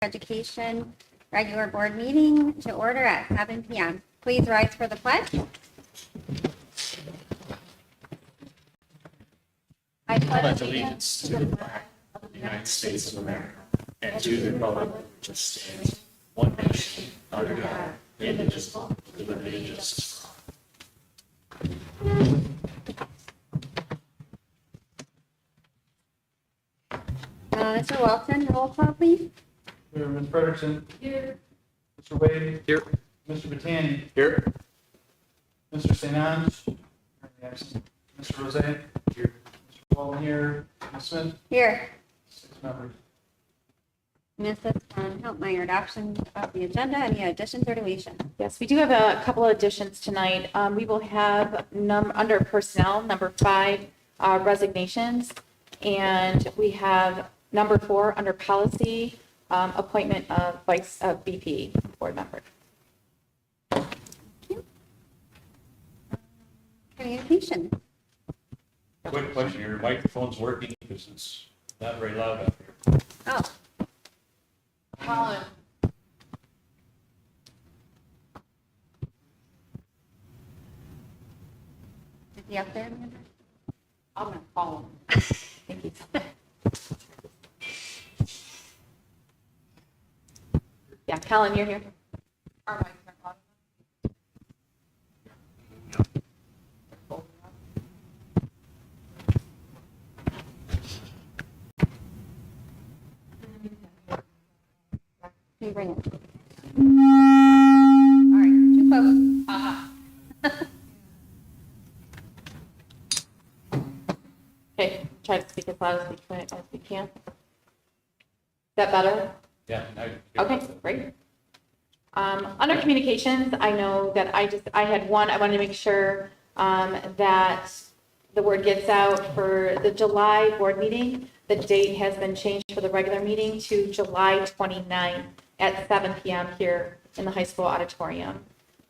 Education regular board meeting to order at 7 p.m. Please rise for the pledge. I pledge allegiance to the flag of the United States of America and to the republic which stands one nation under God, indivisible, with liberty and justice for all. Mr. Wilson, roll call, please. Here, Ms. Frederickson. Here. Mr. Wade. Here. Mr. Battani. Here. Mr. St. Ange. Currently absent. Mr. Rose. Here. Mr. Walden here. Ms. Smith. Here. 6 members. Mrs. Helpmeyer, adoption of the agenda. Any additions or deletions? Yes, we do have a couple of additions tonight. We will have under personnel, number 5, resignations. And we have number 4 under policy, appointment of VP board member. Communication. Quick question, your microphone's working because it's not very loud out here. Oh, Colin. is he up there? Amanda? I'm going to call him. Thank you. Yeah, Colin, you're here. Can you bring it? All right, too close. Okay, try to speak as loud as we can. Is that better? Yeah. Okay, great. Under communications, I know that I had one, I wanted to make sure that the word gets out for the July board meeting. The date has been changed for the regular meeting to July 29th at 7 p.m. here in the high school auditorium.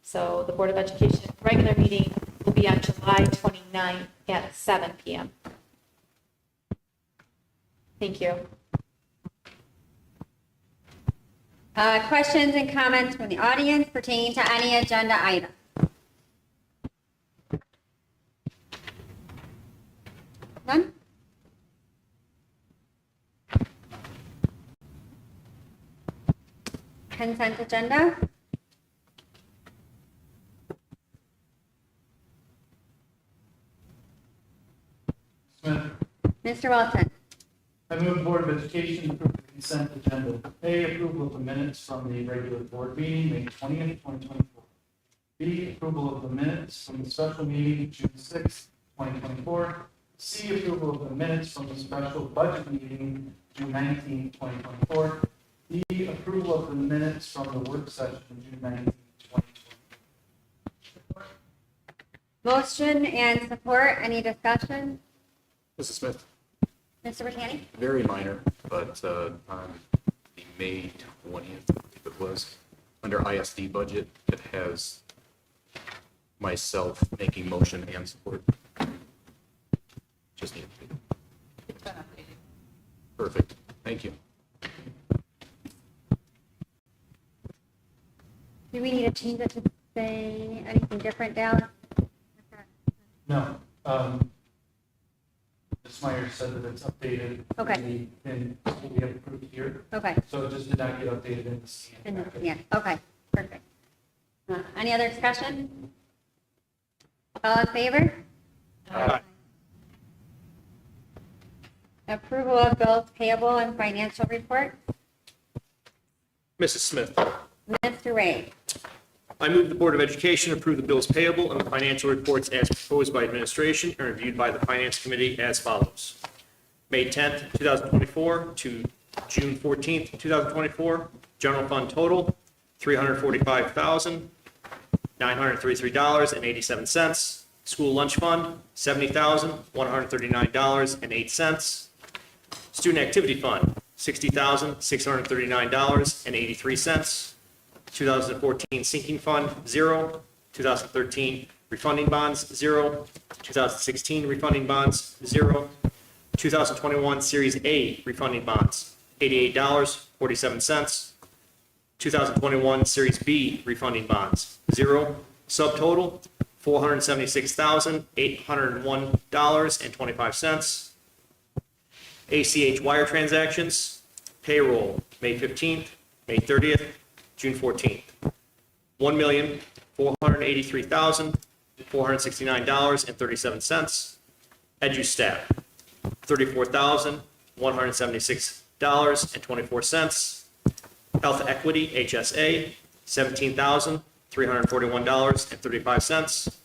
So the Board of Education regular meeting will be on July 29th at 7 p.m. Thank you. Questions and comments from the audience pertaining to any agenda item? None? Consent agenda? Smith. Mr. Wilson? I move the Board of Education approve the consent agenda. A, approval of the minutes from the regular board meeting, May 20th, 2024. B, approval of the minutes from the special meeting, June 6th, 2024. C, approval of the minutes from the special budget meeting, June 19th, 2024. D, approval of the minutes from the work session, June 19th, 2024. Motion and support. Any discussion? Mrs. Smith, Mr. Battani? very minor, but on the May 20th, I believe it was, under ISD budget, it has myself making motion and support. Just need to. Perfect. Thank you. Do we need to change it to say anything different down? No. Ms. Meyer said that it's updated. Okay. In what we have approved here. Okay. So it just did not get updated in the scan. And then, yeah, okay, perfect. Any other discussion? All in favor? Aye. Approval of bills payable and financial report. Mrs. Smith, Mr. Ray. I move the Board of Education approve the bills payable and the financial reports as proposed by administration and reviewed by the Finance Committee as follows. May 10th, 2024 to June 14th, 2024, general fund total, $345,933.87. School lunch fund, $70,139.08. Student activity fund, $60,639.83. 2014 sinking fund, 0. 2013 refunding bonds, 0. 2016 refunding bonds, 0. 2021 Series A refunding bonds, $88.47. 2021 Series B refunding bonds, 0. Subtotal, $476,801.25. ACH wire transactions, payroll, May 15th, May 30th, June 14th. $1,483,469.37. EduStat, $34,176.24. Health Equity, HSA, $17,341.35.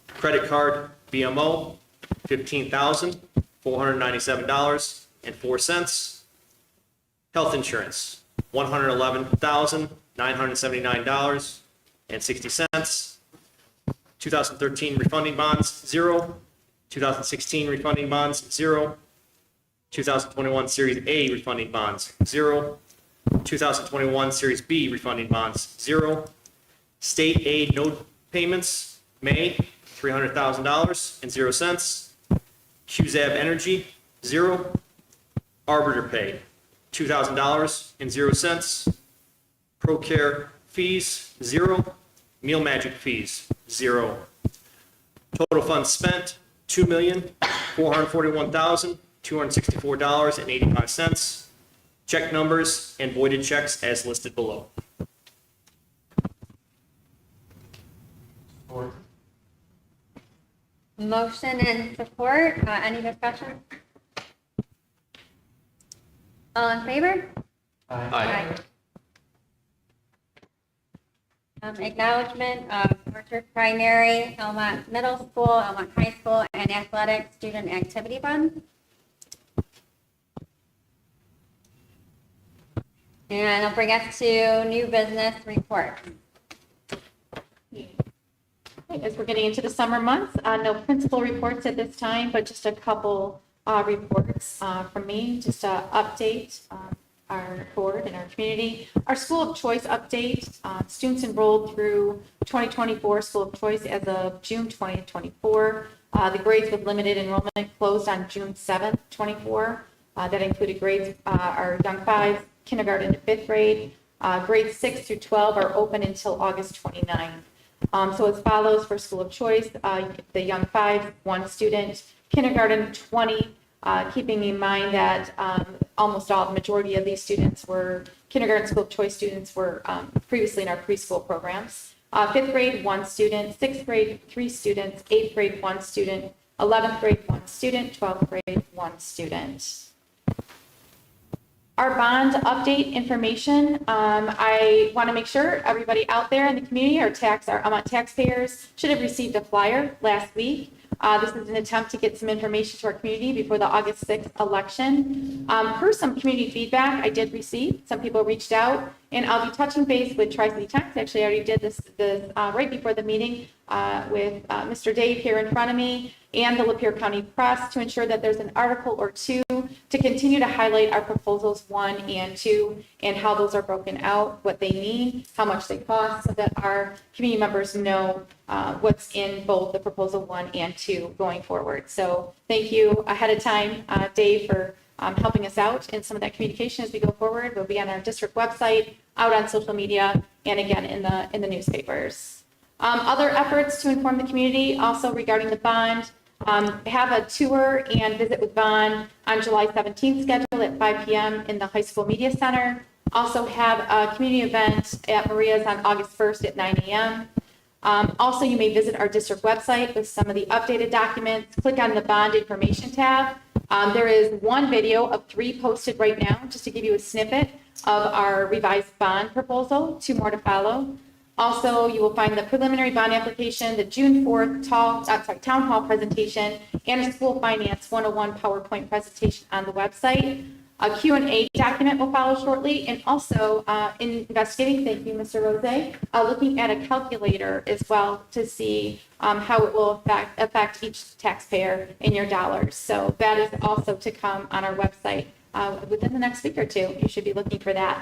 Credit card, BMO, $15,497.04. Health insurance, $111,979.60. 2013 refunding bonds, 0. 2016 refunding bonds, 0. 2021 Series A refunding bonds, 0. 2021 Series B refunding bonds, 0. State aid note payments, May, $300,000 and 0 cents. QZAB Energy, 0. Arbiter Pay, $2,000 and 0 cents. ProCare fees, 0. Meal Magic fees, 0. Total funds spent, $2,441,264.85. Check numbers and voided checks as listed below. Support. Motion and support, any discussion? All in favor? Aye. Acknowledgement of Orchard Primary, Almont Middle School, Almont High School, and Athletic Student Activity Fund. And it'll bring us to new business report. As we're getting into the summer months, no principal reports at this time, but just a couple reports from me, just to update our board and our community. Our school of choice update, students enrolled through 2024 school of choice as of June 2024. The grades with limited enrollment closed on June 7th, 24. That included grades, our young fives, kindergarten to fifth grade. Grades 6 through 12 are open until August 29th. So as follows for school of choice, the young fives, 1 student, kindergarten 20, keeping in mind that almost all, the majority of these students were kindergarten school of choice students were previously in our preschool programs. 5th grade, 1 student, 6th grade, 3 students, 8th grade, 1 student, 11th grade, 1 student, 12th grade, 1 student. Our bond update information, I want to make sure everybody out there in the community, our Almont taxpayers, should have received a flyer last week. This is an attempt to get some information to our community before the August 6th election. Per some community feedback I did receive, some people reached out, and I'll be touching base with Tri-City Times. Actually, I already did this right before the meeting with Mr. Dave here in front of me and the Lapeer County Press to ensure that there's an article or two to continue to highlight our proposals 1 and 2 and how those are broken out, what they mean, how much they cost, so that our community members know what's in both the proposal 1 and 2 going forward. So thank you ahead of time, Dave, for helping us out in some of that communication as we go forward. We'll be on our district website, out on social media, and again in the newspapers. Other efforts to inform the community also regarding the bond. Have a tour and visit with Bond on July 17th scheduled at 5 p.m. in the High School Media Center. Also have a community event at Maria's on August 1st at 9 a.m. Also, you may visit our district website with some of the updated documents. Click on the Bond Information tab. There is 1 video of 3 posted right now, just to give you a snippet of our revised bond proposal, 2 more to follow. Also, you will find the preliminary bond application, the June 4th town hall presentation, and a school finance 101 PowerPoint presentation on the website. A Q&A document will follow shortly, and also investigating, thank you, Mr. Rose, looking at a calculator as well to see how it will affect each taxpayer in your dollars. So that is also to come on our website within the next week or 2. You should be looking for that.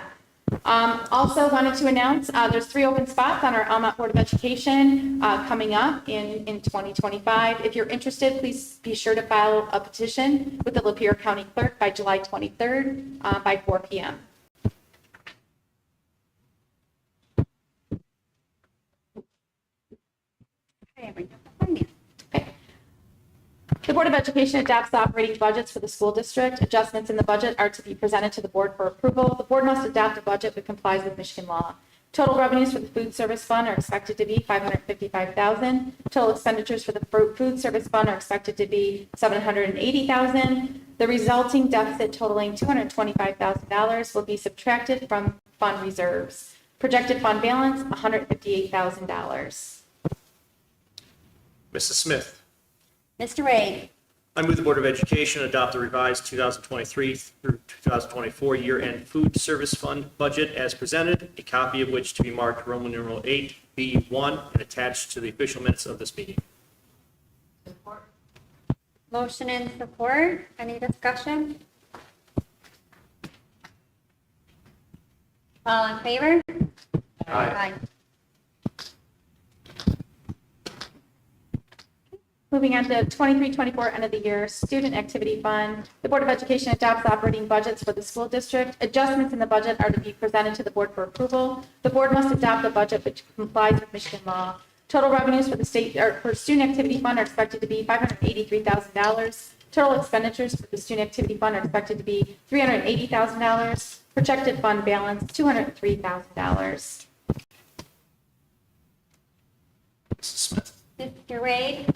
Also wanted to announce, there's 3 open spots on our Almont Board of Education coming up in 2025. If you're interested, please be sure to file a petition with the Lapeer County Clerk by July 23rd by 4 p.m. Okay, bring up the finance. Okay. The Board of Education adopts the operating budgets for the school district. Adjustments in the budget are to be presented to the board for approval. The board must adopt a budget that complies with Michigan law. Total revenues for the food service fund are expected to be $555,000. Total expenditures for the food service fund are expected to be $780,000. The resulting deficit totaling $225,000 will be subtracted from fund reserves. Projected fund balance, $158,000. Mrs. Smith. Mr. Wade, I move the Board of Education adopt the revised 2023 through 2024 year-end food service fund budget as presented, a copy of which to be marked Roman numeral 8B1 and attached to the official minutes of this meeting. motion and support. Any discussion? All in favor? Aye. Moving on to 23-24 end of the year student activity fund. The Board of Education adopts operating budgets for the school district. Adjustments in the budget are to be presented to the board for approval. The board must adopt a budget which complies with Michigan law. Total revenues for the state or for student activity fund are expected to be $583,000. Total expenditures for the student activity fund are expected to be $380,000. Projected fund balance $203,000. Mrs. Smith. Mr. Wade,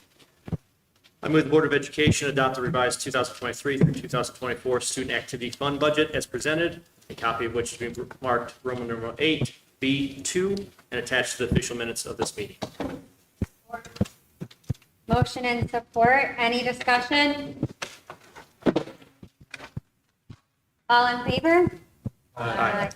I move the Board of Education adopt the revised 2023 through 2024 student activity fund budget as presented, a copy of which to be marked Roman numeral 8B2 and attached to the official minutes of this meeting. motion and support. Any discussion? All in favor? Aye.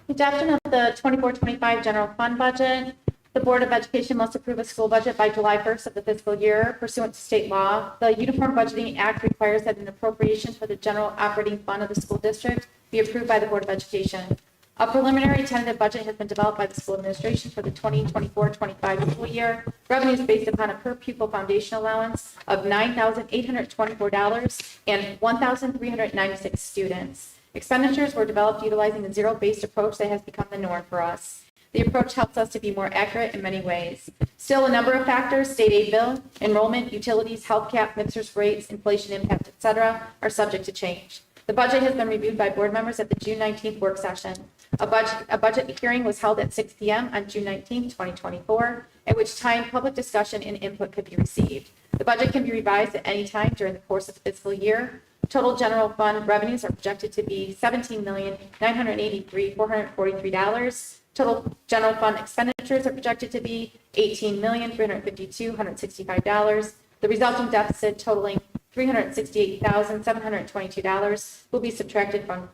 Adoption of the 24-25 general fund budget. The Board of Education must approve a school budget by July 1st of the fiscal year pursuant to state law. The Uniform Budgeting Act requires that an appropriation for the general operating fund of the school district be approved by the Board of Education. A preliminary tentative budget has been developed by the school administration for the 2024-25 school year. Revenues based upon a per pupil foundation allowance of $9,824 and 1,396 students. Expenditures were developed utilizing the zero-based approach that has become the norm for us. The approach helps us to be more accurate in many ways. Still, a number of factors, state aid bill, enrollment, utilities, health cap, mixers rates, inflation impact, etc., are subject to change. The budget has been reviewed by board members at the June 19th work session. A budget hearing was held at 6 p.m. on June 19th, 2024, at which time public discussion and input could be received. The budget can be revised at any time during the course of the fiscal year. Total general fund revenues are projected to be $17,983,443. Total general fund expenditures are projected to be $18,352,165. The resulting deficit totaling $368,722 will be subtracted from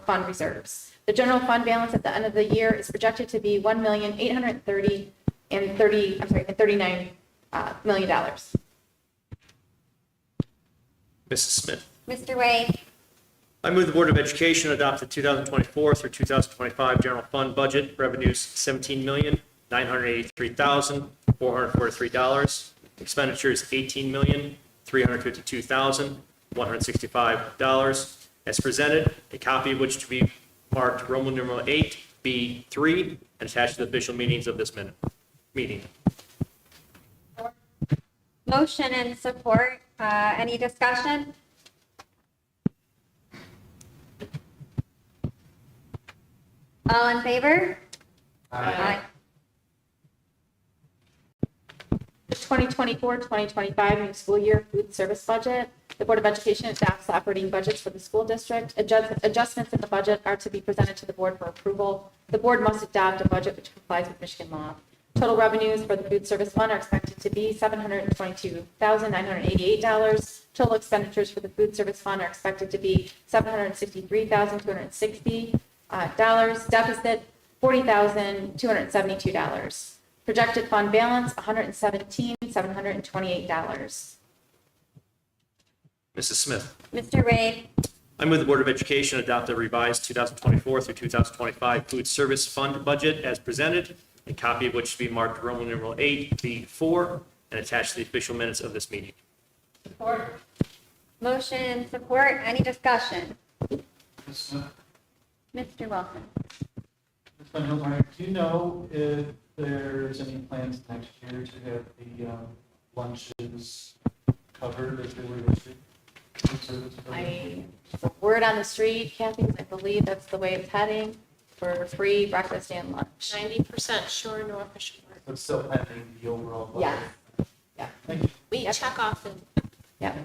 fund reserves. The general fund balance at the end of the year is projected to be $1,839 million. Mrs. Smith. Mr. Wade, I move the Board of Education adopt the 2024 through 2025 general fund budget revenues $17,983,443. Expenditures $18,352,165 as presented, a copy of which to be marked Roman numeral 8B3 and attached to the official meetings of this meeting. motion and support. Any discussion? All in favor? Aye. The 2024-2025 new school year food service budget. The Board of Education adopts the operating budgets for the school district. Adjustments in the budget are to be presented to the board for approval. The board must adopt a budget which complies with Michigan law. Total revenues for the food service fund are expected to be $722,988. Total expenditures for the food service fund are expected to be $763,260. Deficit $40,272. Projected fund balance $117,728. Mrs. Smith. Mr. Wade, I move the Board of Education adopt the revised 2024 through 2025 food service fund budget as presented, a copy of which to be marked Roman numeral 8B4 and attached to the official minutes of this meeting. Support. Motion and support. Any discussion? Ms. Smith? Mr. Wilson? Ms. Van Hildenreich, do you know if there's any plans next year to have the lunches covered if they were issued? Food service covered? The word on the street, Kathy, is I believe that's the way it's heading for free breakfast and lunch. 90% sure, no official word. But still pending the overall budget? Yes. Yeah. Thank you. We Yep. check often. Yeah.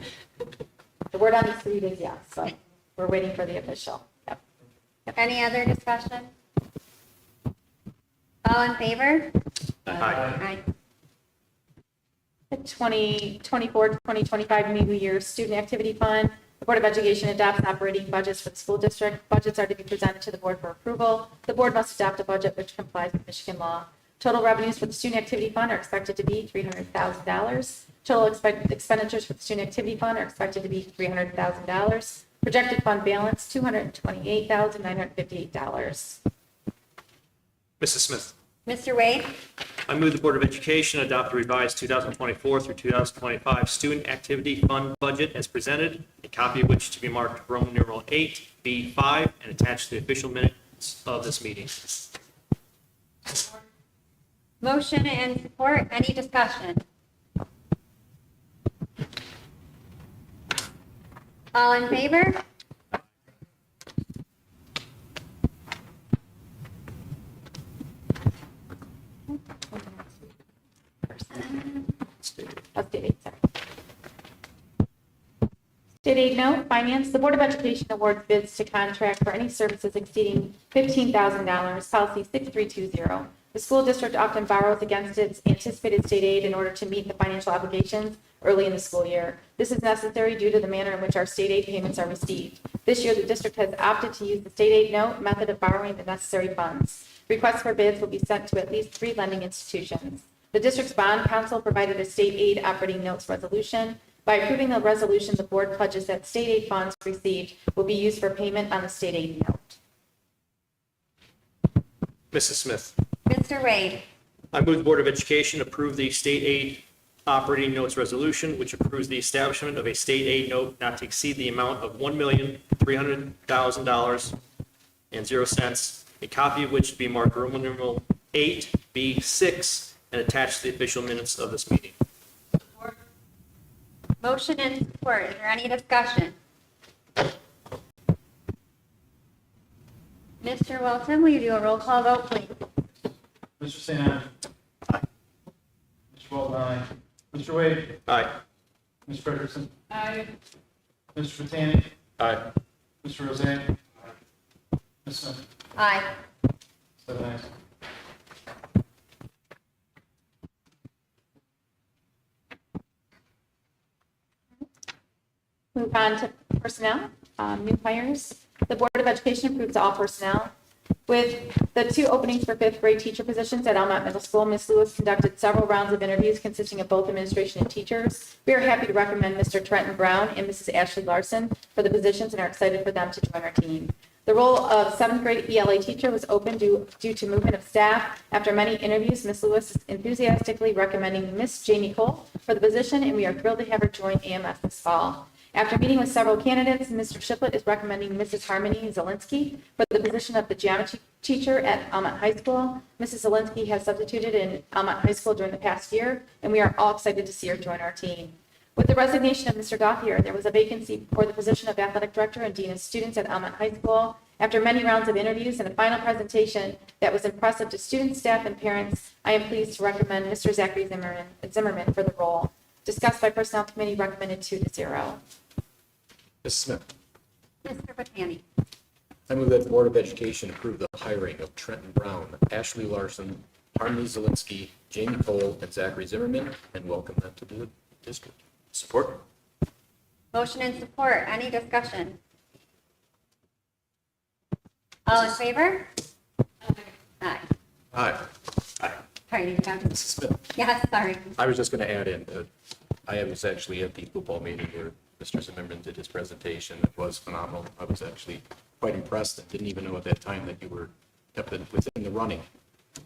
The word on the street is yes, so we're waiting for the official. Yep. Any other discussion? All in favor? Aye. Aye. The 2024-2025 New Year Student Activity Fund. The Board of Education adopts operating budgets for the school district. Budgets are to be presented to the board for approval. The board must adopt a budget which complies with Michigan law. Total revenues for the Student Activity Fund are expected to be $300,000. Total expenditures for the Student Activity Fund are expected to be $300,000. Projected fund balance, $228,958. Mrs. Smith. Mr. Wade? I move the Board of Education adopt the revised 2024 through 2025 student activity fund budget as presented, a copy of which to be marked Roman numeral 8B5 and attached to the official minutes of this meeting. Motion and support. Any discussion? All in favor? Oh, state aid, sorry. State aid note, finance, the Board of Education awards bids to contract for any services exceeding $15,000, policy 6320. The school district often borrows against its anticipated state aid in order to meet the financial obligations early in the school year. This is necessary due to the manner in which our state aid payments are received. This year, the district has opted to use the state aid note method of borrowing the necessary funds. Requests for bids will be sent to at least 3 lending institutions. The district's bond council provided a state aid operating notes resolution. By approving the resolution, the board pledges that state aid funds received will be used for payment on the state aid note. Mrs. Smith. Mr. Wade? I move the Board of Education approve the state aid operating notes resolution, which approves the establishment of a state aid note not to exceed the amount of $1,300,000.00, a copy of which to be marked Roman numeral 8B6 and attached to the official minutes of this meeting. Motion and support. Is there any discussion? Mr. Wilson, will you do a roll call vote, please? Mr. St. Anne? Aye. Mr. Walton, aye. Mr. Wade? Aye. Ms. Frederickson? Aye. Mr. Vitani? Aye. Mr. Roseanne? Ms. Smith? Aye. 7 ayes. Move on to personnel, new hires. The Board of Education approves all personnel. With the 2 openings for 5th grade teacher positions at Almont Middle School, Ms. Lewis conducted several rounds of interviews consisting of both administration and teachers. We are happy to recommend Mr. Trenton Brown and Mrs. Ashley Larson for the positions and are excited for them to join our team. The role of 7th grade ELA teacher was open due to movement of staff. After many interviews, Ms. Lewis is enthusiastically recommending Ms. Jamie Cole for the position, and we are thrilled to have her join AMS this fall. After meeting with several candidates, Mr. Shiplett is recommending Mrs. Harmony Zielinski for the position of the geometry teacher at Almont High School. Mrs. Zielinski has substituted in Almont High School during the past year, and we are all excited to see her join our team. With the resignation of Mr. Gothier, there was a vacancy for the position of athletic director and dean of students at Almont High School. After many rounds of interviews and a final presentation that was impressive to students, staff, and parents, I am pleased to recommend Mr. Zachary Zimmerman for the role. Discussed by Personnel Committee, recommended 2-0. Mrs. Smith. Mr. Vitani? I move that the Board of Education approve the hiring of Trenton Brown, Ashley Larson, Harmony Zielinski, Jamie Cole, and Zachary Zimmerman, and welcome them to the district. Support. Motion and support. Any discussion? All in favor? Aye. Aye. Sorry, you have Mrs. Smith. Yes, sorry. I was just going to add in, I was actually at the football meeting where Mr. Zimmerman did his presentation. It was phenomenal. I was actually quite impressed and didn't even know at that time that you were within the running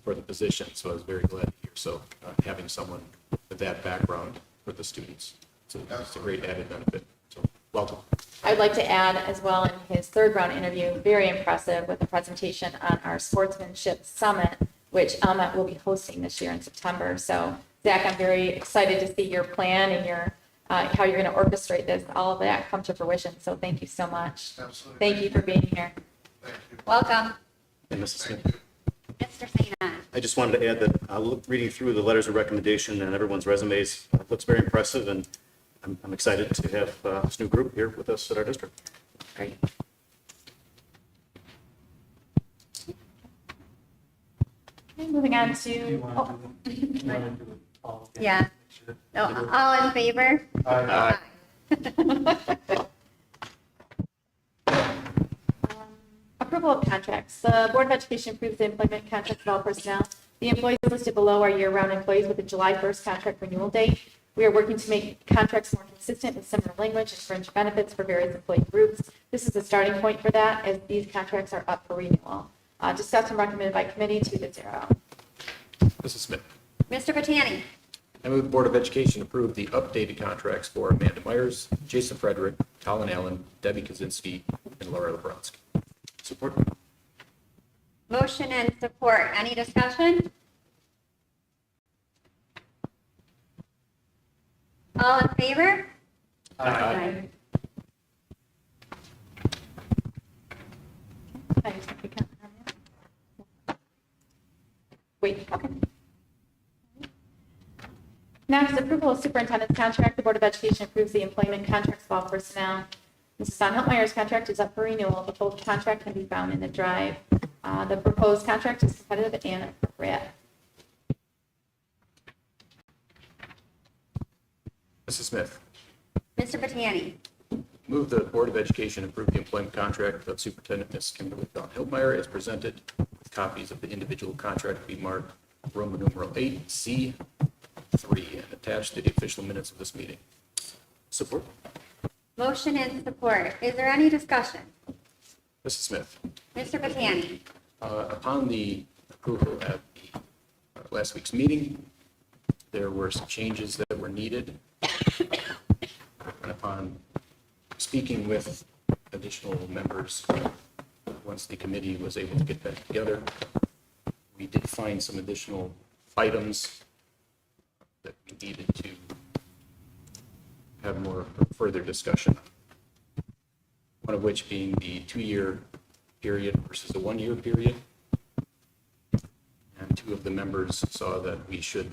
for the position. So I was very glad to hear. So having someone with that background for the students, it's a great added benefit. So welcome. I'd like to add as well in his third round interview, very impressive with the presentation on our sportsmanship summit, which Almont will be hosting this year in September. So Zach, I'm very excited to see your plan and your how you're going to orchestrate this, all of that come to fruition. So thank you so much. Absolutely. Thank you for being here. Thank you. Welcome, And Mrs. Smith. Mr. St. Anne. I just wanted to add that reading through the letters of recommendation and everyone's resumes looks very impressive, and I'm excited to have this new group here with us at our district. Great. Okay, moving on Do you to, want to do it? You want to do it all again? Yeah. Make sure. No, all in favor? Aye. approval of contracts. The Board of Education approves the employment contracts of all personnel. The employees listed below are year-round employees with a July 1st contract renewal date. We are working to make contracts more consistent with similar language and fringe benefits for various employee groups. This is the starting point for that, as these contracts are up for renewal. Discussed and recommended by committee 2-0. Mrs. Smith. Mr. Batani. I move the Board of Education approve the updated contracts for Amanda Myers, Jason Frederick, Colin Allen, Debbie Kaczynski, and Laura Lebronsky. Support? Motion and support. Any discussion? All in favor? Aye. Wait, okay. Next, approval of superintendent's contract. The Board of Education approves the employment contracts of all personnel. Mrs. Von Hiltmeyer's contract is up for renewal. The full contract can be found in the drive. The proposed contract is competitive and appropriate. Mrs. Smith. Mr. Batani. Move the Board of Education approve the employment contract of Superintendent Ms. Kimberly Von Hiltmeyer as presented, with copies of the individual contract to be marked Roman numeral 8C3 and attached to the official minutes of this meeting. Support? Motion and support. Is there any discussion? Mrs. Smith. Mr. Batani. Upon the approval at the last week's meeting, there were some changes that were needed. And upon speaking with additional members, once the committee was able to get back together, we did find some additional items that we needed to have more further discussion. One of which being the 2-year period versus the 1-year period. And 2 of the members saw that we should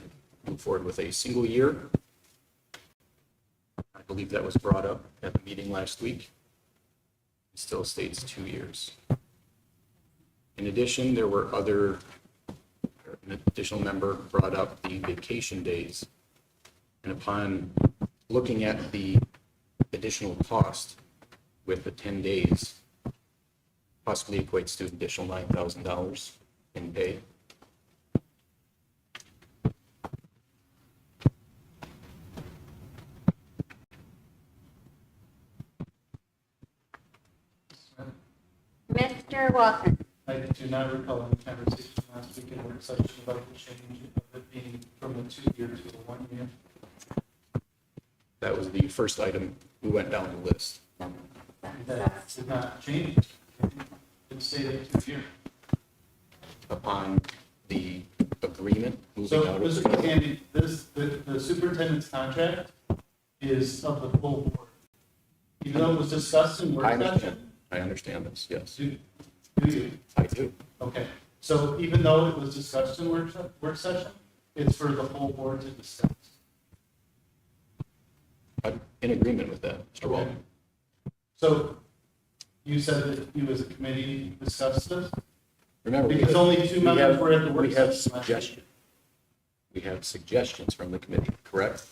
move forward with a single year. I believe that was brought up at the meeting last week. It still states 2 years. In addition, there were an additional member brought up the vacation days. And upon looking at the additional cost with the 10 days, possibly equates to an additional $9,000 in pay. Mr. Wilson. I do not recall any conversation last week in work session about the change of it being from a 2-year to a 1-year. That was the first item we went down the list. That did not change. It stayed at 2-year. Upon the agreement moving So, out Mr. of. Candy, the superintendent's contract is of the full board. Even though it was discussed in work I understand. session, I understand this, yes. do you? I do. Okay, so even though it was discussed in work session, it's for the whole board to discuss. I'm in agreement with that, Mr. Okay. Walton. So you said that you as a committee discussed this? Remember, we Because have- only 2 we members have- were at the work We have session last week. suggestions. We have suggestions from the committee, correct?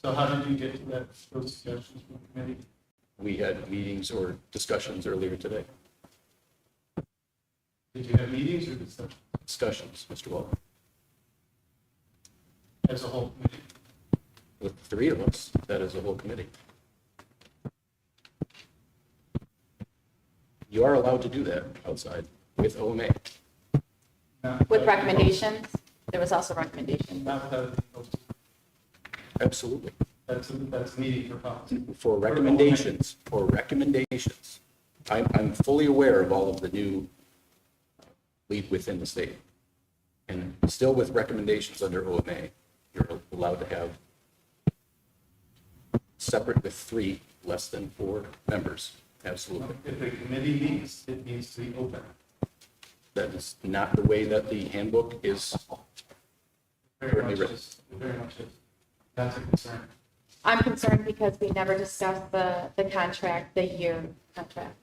So how did you get to those suggestions from the committee? We had meetings or discussions earlier today. Did you have meetings or Discussions, Mr. Walton, as a whole committee? with the 3 of us, that is a whole committee. You are allowed to do that outside with OMA. With recommendations, there was also recommendations. Not without, Absolutely. that's meeting for policy. For recommendations, I'm fully aware of all of the new lead within the state. And still with recommendations under OMA, you're allowed to have separate with 3, less than 4 members. Absolutely. If the committee meets, it needs to be open. That is not the way that the handbook is. Very much is. That's a concern. I'm concerned because we never discussed the contract, the year contract.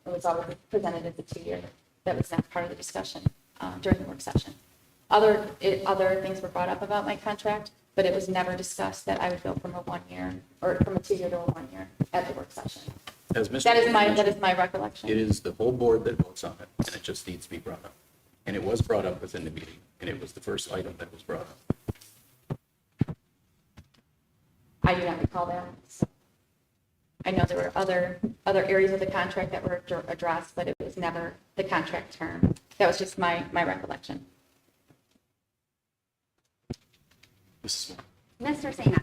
It was always presented as a 2-year. That was not part of the discussion during the work session. Other things were brought up about my contract, but it was never discussed that I would go from a 1-year or from a 2-year to a 1-year at the work session. As Mr. That is mentioned, my recollection. It is the whole board that votes on it, and it just needs to be brought up. And it was brought up within the meeting, and it was the first item that was brought up. I do not recall that. So I know there were other areas of the contract that were addressed, but it was never the contract term. That was just my recollection. Mrs. Smith. Mr. St.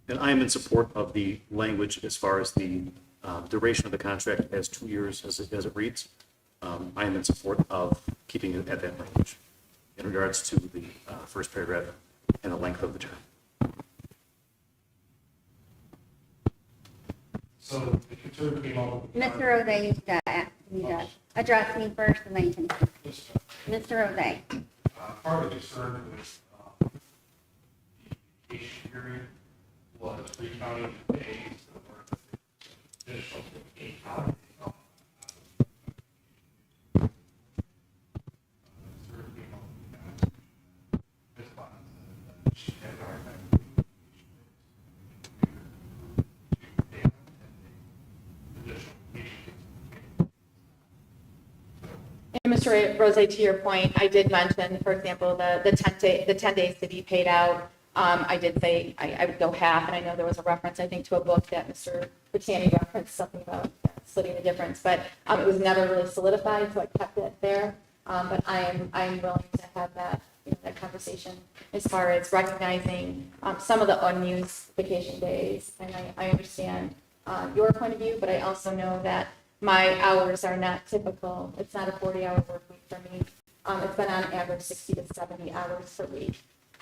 And I am in support of the language as far as the duration of the contract as 2 years as it reads. I am in support of keeping it at that language in regards to the first paragraph and the length of the term. So the concern came up. Mr. O'Day, you to address me first and then you can. Mr. O'Day. Part of the concern with the vacation period was 3 county days that were additional to 8 holidays. And Mr. Rose, to your point, I did mention, for example, the 10 days to be paid out. I did say I would go half, and I know there was a reference, I think, to a book that Mr. Britanni referenced something about splitting the difference, but it was never really solidified, so I kept it there. But I'm willing to have that, that conversation as far as recognizing some of the unused vacation days. And I understand your point of view, but I also know that my hours are not typical. It's not a 40-hour work week for me. It's been on average 60 to 70 hours per week.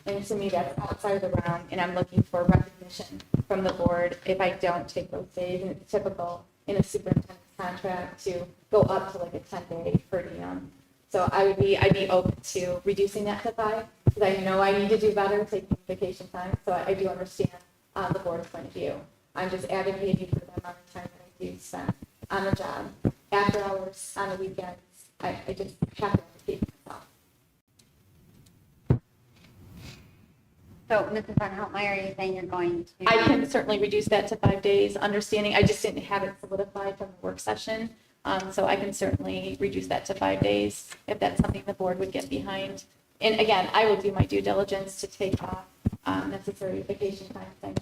And to me, that's outside of the realm, and I'm looking for recognition from the board if I don't take those days. And it's typical in a superintendent's contract to go up to like a 10-day per diem. So I'd be open to reducing that to 5, because I know I need to do better taking vacation time. So I do understand the board's point of view. I'm just advocating for the amount of time that I do spend on the job, after hours, on the weekends. I just have to advocate for myself. So, Mrs. Von Heltmeyer, are you saying you're going to? I can certainly reduce that to 5 days, understanding I just didn't have it solidified from the work session. So I can certainly reduce that to 5 days if that's something the board would get behind. And again, I will do my due diligence to take off necessary vacation time.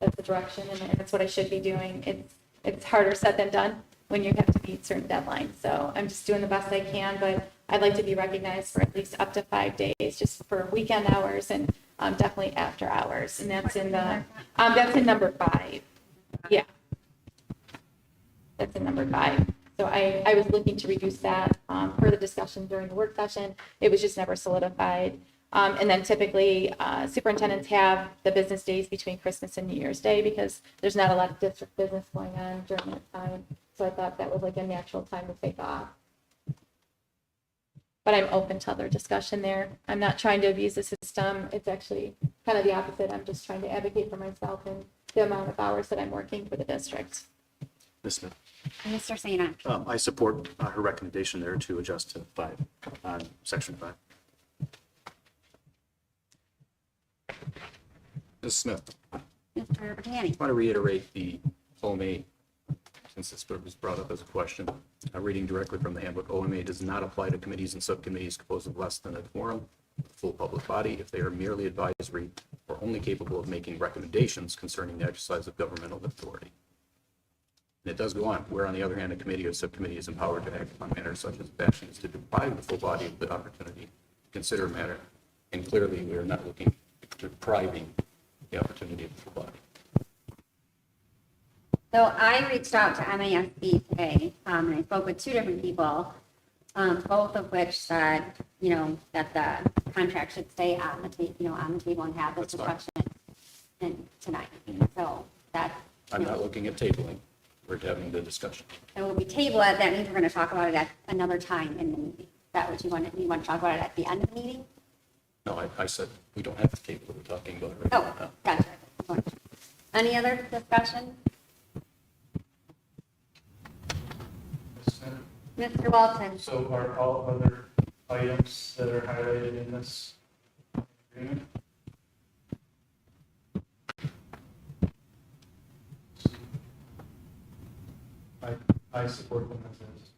That's the direction, and that's what I should be doing. It's harder said than done when you have to meet certain deadlines. So I'm just doing the best I can, but I'd like to be recognized for at least up to 5 days, just for weekend hours and definitely after hours. And that's in number 5. Yeah. That's in number 5. So I was looking to reduce that per the discussion during the work session. It was just never solidified. And then typically superintendents have the business days between Christmas and New Year's Day because there's not a lot of district business going on during that time. So I thought that was like a natural time to take off. But I'm open to other discussion there. I'm not trying to abuse the system. It's actually kind of the opposite. I'm just trying to advocate for myself and the amount of hours that I'm working for the district. Ms. Smith. Mr. St. I support her recommendation there to adjust to 5, section 5. Ms. Smith, Mr. Britanni. I want to reiterate the OMA, since this was brought up as a question. Reading directly from the handbook, OMA does not apply to committees and subcommittees composed of less than a quorum, full public body, if they are merely advisory or only capable of making recommendations concerning the exercise of governmental authority. And it does go on, where on the other hand, a committee or subcommittee is empowered to act upon matters such as actions to deprive the full body of the opportunity to consider a matter. And clearly, we are not looking at depriving the opportunity of the full body. So I reached out to MASC today, and I spoke with two different people, both of which said, that the contract should stay on the table, on the table and have this That's fine. discussion and tonight. So that, I'm not looking at tabling, we're having the discussion. it will be tabled, that means we're going to talk about it at another time in the meeting. Is that what you want to talk about it at the end of the meeting? No, I said, we don't have to table what we're talking about right Oh, now. gotcha. Any other discussion? Mr. Walton? So are all other items that are highlighted in this agreement? I support them as is.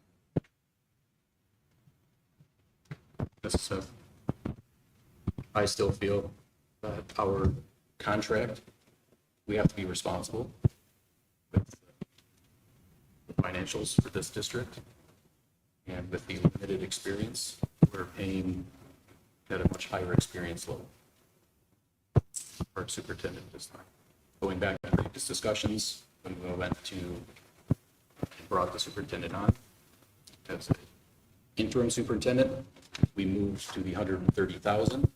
Mrs. Smith, I still feel that our contract, we have to be responsible with the financials for this district. And with the limited experience, we're paying at a much higher experience level. Our superintendent this time. Going back to previous discussions, when we went to, brought the superintendent on as an interim superintendent, we moved to the 130,000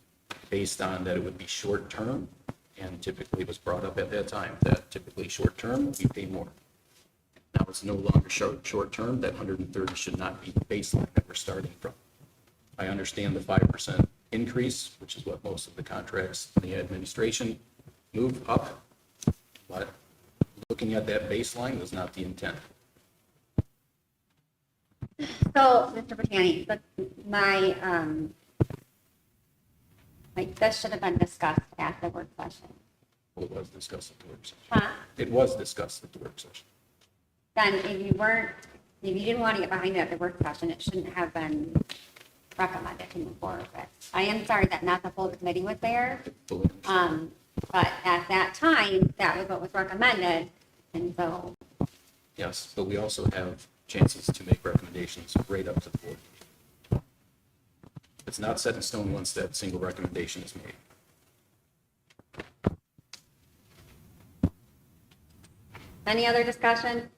based on that it would be short-term, and typically it was brought up at that time that typically short-term, we pay more. Now it's no longer short-term, that 130 should not be the baseline that we're starting from. I understand the 5% increase, which is what most of the contracts in the administration move up, but looking at that baseline was not the intent. So, Mr. Bertani, but this should have been discussed at the work session. Well, it was discussed at the work session. Huh? It was discussed at the work session. Then if you didn't want to get behind it at the work session, it shouldn't have been recommended to move forward with. I am sorry that not the full committee was there, Fully understand. but at that time, that was what was recommended, and so, Yes, but we also have chances to make recommendations right up to the board. It's not set in stone once that single recommendation is made. any other discussion?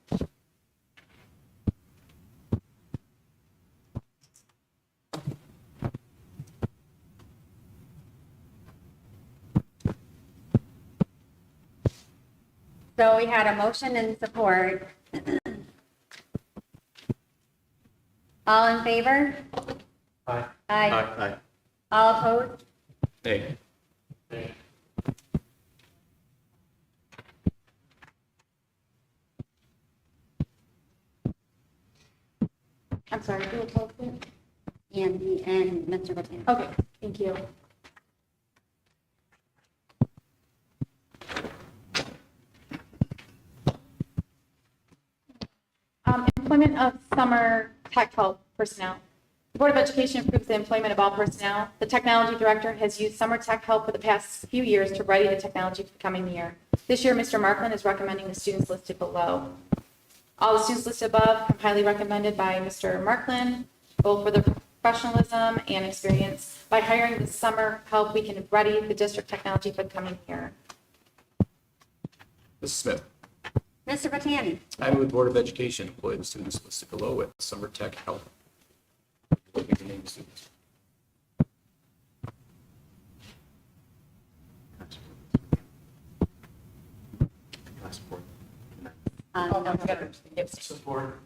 So we had a motion and support. All in favor? Aye. Aye. Aye. All opposed? Hey, I'm sorry, who opposed it? And Mr. Botana. Okay, thank you. Employment of summer tech help personnel. The Board of Education approves the employment of all personnel. The technology director has used summer tech help for the past few years to ready the technology for the coming year. This year, Mr. Markland is recommending the students listed below. All the students listed above come highly recommended by Mr. Markland, both for their professionalism and experience. By hiring the summer help, we can ready the district technology for the coming year. Mrs. Smith, Mr. Botani. I move the Board of Education employ the students listed below with summer tech help. What we can name the students. Support.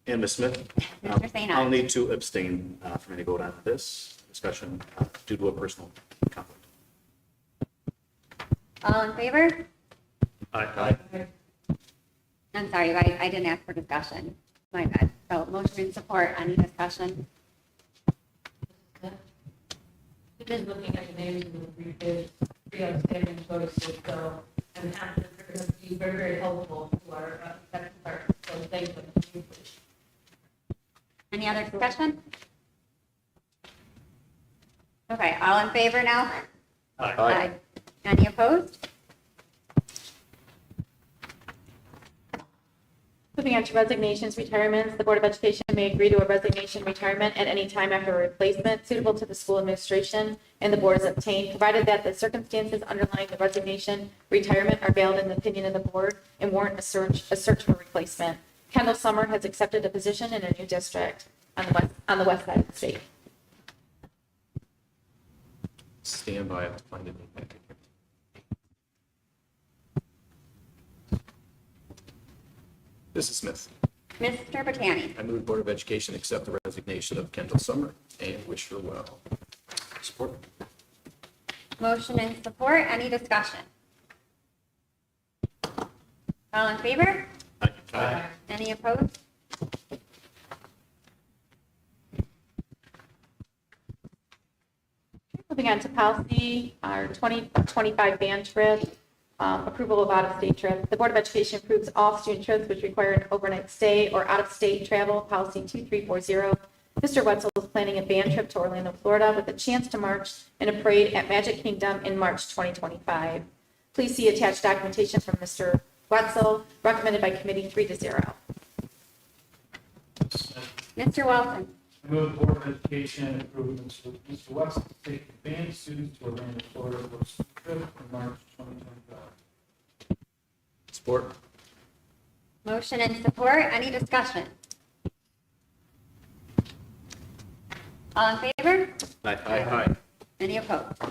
And Ms. Smith? Mr. St. I'll Ange. need to abstain from any vote on this discussion due to a personal conflict. All in favor? Aye. I'm sorry, I didn't ask for discussion. My bad. So motion and support, any discussion? Just looking at the names of the three outstanding choices, so I'm happy that they're going to be very, very helpful to our second part. So thank you. Any other discussion? Okay, all in favor now? Aye. Any opposed? Moving on to resignations, retirements, the Board of Education may agree to a resignation, retirement at any time after a replacement suitable to the school administration and the board is obtained, provided that the circumstances underlying the resignation, retirement are valid in the opinion of the board and warrant a search for replacement. Kendall Summer has accepted a position in a new district on the west side of the state. Stand by, I'll find it. Mrs. Smith, Mr. Botani. I move Board of Education accept the resignation of Kendall Summer and wish her well. Support. Motion and support. Any discussion? All in favor? Aye. Any opposed? Moving on to policy, our 2025 band trip, approval of out-of-state trip. The Board of Education approves all student trips which require an overnight stay or out-of-state travel, policy 2340. Mr. Wetzel is planning a band trip to Orlando, Florida, with a chance to march in a parade at Magic Kingdom in March 2025. Please see attached documentation from Mr. Wetzel, recommended by committee 3-0. Mrs. Smith, Mr. Walton. I move the Board of Education approve Mr. West to take the band students to Orlando, Florida for a school trip in March 2025. Support. Motion and support. Any discussion? All in favor? Aye. Any opposed?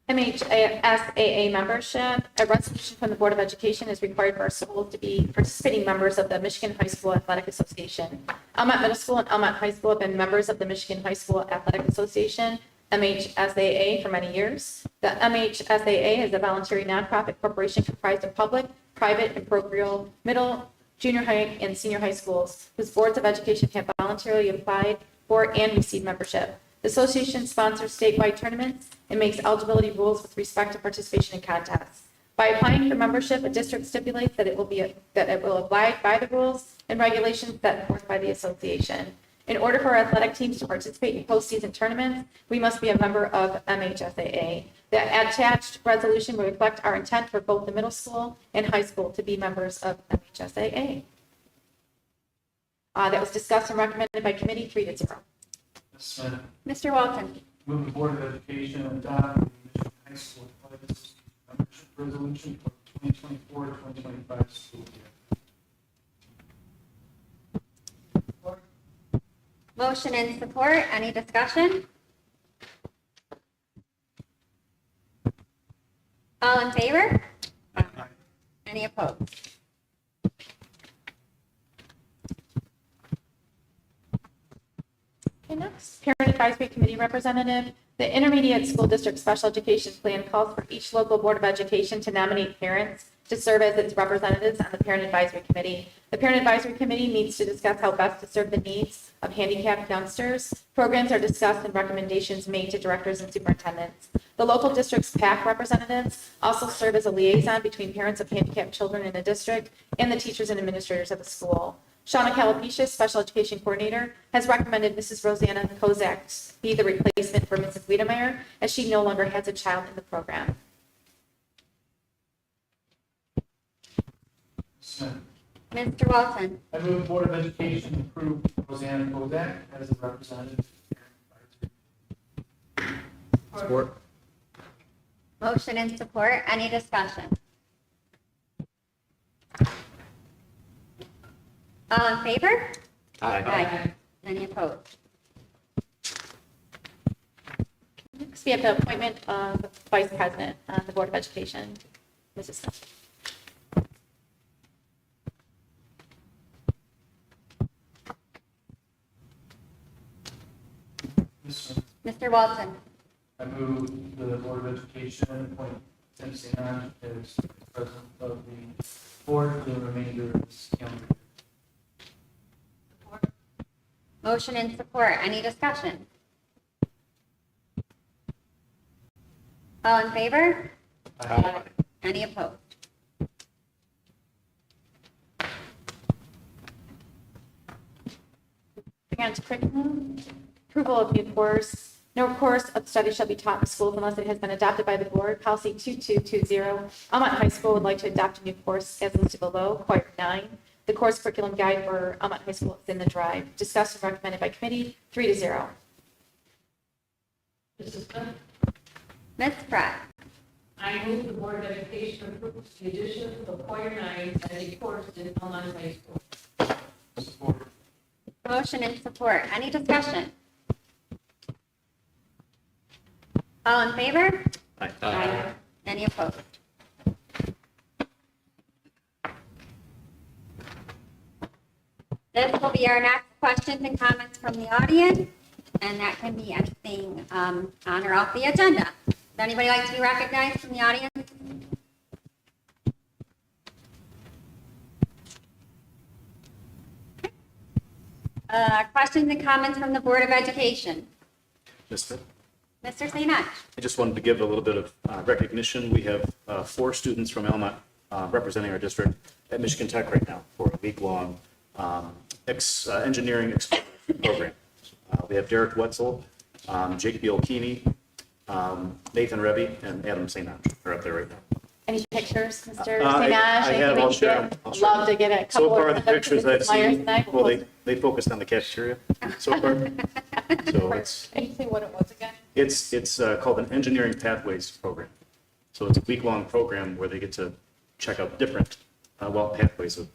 MHSAA membership, a resolution from the Board of Education is required for our schools to be participating members of the Michigan High School Athletic Association. Almont Middle School and Almont High School have been members of the Michigan High School Athletic Association, MHSAA, for many years. The MHSAA is a voluntary nonprofit corporation comprised of public, private, and parochial middle, junior high, and senior high schools, whose boards of education have voluntarily applied for and received membership. The association sponsors statewide tournaments and makes eligibility rules with respect to participation in contests. By applying for membership, a district stipulates that it will abide by the rules and regulations set forth by the association. In order for our athletic teams to participate in postseason tournaments, we must be a member of MHSAA. The attached resolution will reflect our intent for both the middle school and high school to be members of MHSAA. That was discussed and recommended by committee 3-0. Mrs. Smith, Mr. Walton. move the Board of Education adopt the Michigan High School Athletic membership resolution for 2024-2025 school year. Motion and support. Any discussion? All in favor? Any opposed? Okay, next, Parent Advisory Committee representative. The Intermediate School District Special Education Plan calls for each local Board of Education to nominate parents to serve as its representatives on the Parent Advisory Committee. The Parent Advisory Committee meets to discuss how best to serve the needs of handicapped youngsters. Programs are discussed and recommendations made to directors and superintendents. The local district's PAC representatives also serve as a liaison between parents of handicapped children in a district and the teachers and administrators of the school. Shauna Kalapishis, Special Education Coordinator, has recommended Mrs. Rosanna Kozak be the replacement for Mrs. Wiedemeyer, as she no longer has a child in the program. Smith, Mr. Walton. I move the Board of Education approve Rosanna Kodak as a representative. Support. Motion and support. Any discussion? All in favor? Aye. Any opposed? Next, we have the appointment of Vice President on the Board of Education, Mrs. Smith. Mrs. Smith, Mr. Walton. I move the Board of Education appoint Tim St. Ange as president of the board for the remainder of this calendar year. Motion and support. Any discussion? All in favor? Aye. Any opposed? Moving on to curriculum, approval of new course No course of study shall be taught in schools unless it has been adopted by the board. Policy 2220, Almont High School would like to adopt a new course as listed below, Choir 9. The course curriculum guide for Almont High School is in the drive. Discussed and recommended by committee, 3-0. Mrs. Smith? Ms. Pratt? I move the Board of Education approves the addition of Choir 9 as a course in Almont High School. Support. Motion and support. Any discussion? All in favor? Aye. Any opposed? This will be our next questions and comments from the audience, and that can be anything on or off the agenda. Would anybody like to be recognized from the audience? Questions and comments from the Board of Education. Ms. Smith? Mr. St. Ange. I just wanted to give a little bit of recognition. We have 4 students from Almont representing our district at Michigan Tech right now for a week-long engineering program. We have Derek Wetzel, Jake Bielkini, Nathan Revy, and Adam St. Ange are up there right now. Any pictures, Mr. St. I Ange? have, I'll share them. I'll share Love them. to get a So couple far, of the them pictures to I've Mrs. Myers seen, and I. well, they focused on the cafeteria so far. So Can you say what it was again? it's called an engineering pathways program. So it's a week-long program where they get to check out different, pathways of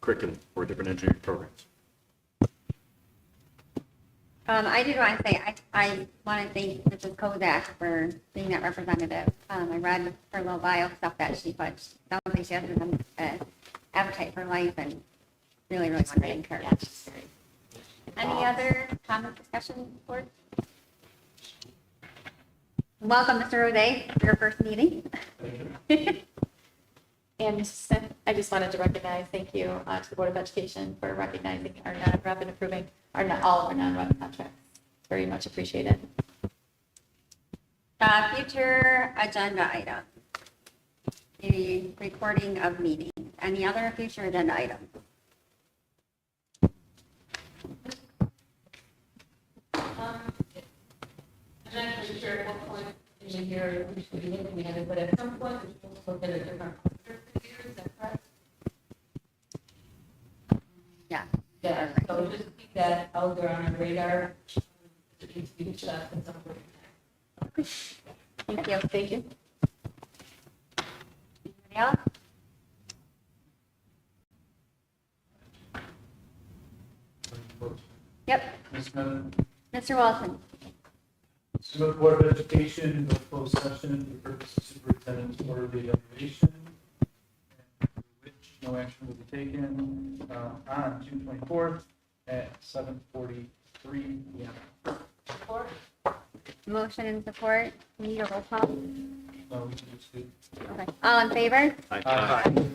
curriculum for different engineering programs. I did want to say, I want to thank Mrs. Kozak for being that representative. I read her little bio stuff that she put. Sounds like she has an appetite for life and really want to encourage. Yeah, she's great. Any other comment, discussion, board? Welcome, Mr. O'Day, for your first meeting. And Mrs. Smith, I just wanted to recognize, thank you to the Board of Education for recognizing our non-rep and approving all of our non-rep contracts. Very much appreciated. Future agenda item. The recording of meetings. Any other future agenda items? I'm not really sure at what point in the year we should be looking at it, but at some point, we should look at a different culture for the year, is that correct? Yeah. Yeah, so just keep that out there on our radar. It needs to be discussed at some point. Thank you. Thank you. Anybody else? Yep, Ms. Smith? Mr. Wilson. Smith Board of Education, the closed session for the purpose of superintendent's orderly evaluation, and for which no action will be taken on June 24th at 7:43 p.m. Support? Motion and support. Need a roll call? So we can just do. Okay. All in favor? Aye.